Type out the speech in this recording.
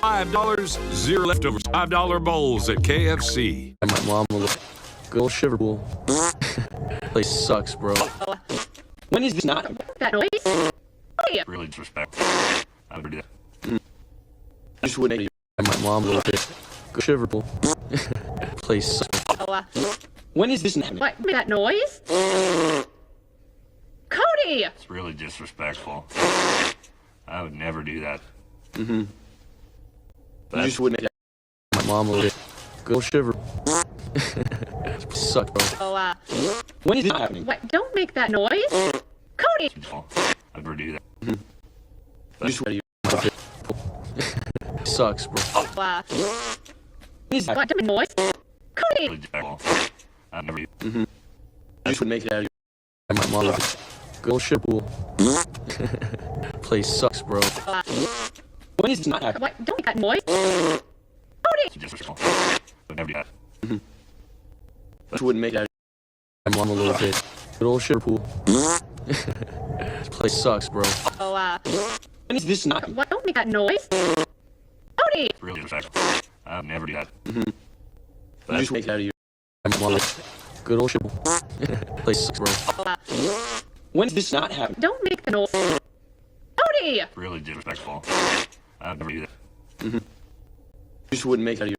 $5, 0 leftovers. $5 bowls at KFC. And my mom will look. Good old shiver pool. Place sucks, bro. When is this not? That noise? Hey. Really disrespectful. I would do that. I just wouldn't. And my mom will look. Good shiver pool. Place sucks. When is this happening? What? That noise? Cody! It's really disrespectful. I would never do that. You just wouldn't. My mom will look. Good old shiver. Suck, bro. When is this happening? What? Don't make that noise. Cody! I'd never do that. You just wouldn't. Sucks, bro. When is What? Don't make noise. Cody! Really disrespectful. I'd never do that. You just wouldn't make it out of you. And my mom will good old shiver pool. Place sucks, bro. When is this not happening? What? Don't make that noise. Cody! It's disrespectful. I would never do that. Just wouldn't make it out of you. My mom a little bit. Good old shiver pool. This place sucks, bro. When is this not happening? What? Don't make that noise. Cody! It's really disrespectful. I would never do that. You just make it out of you. My mom good old shiver pool. Place sucks, bro. When is this not happening? Don't make the noise. Cody! Really disrespectful. I would never do that. You just wouldn't make it out of you.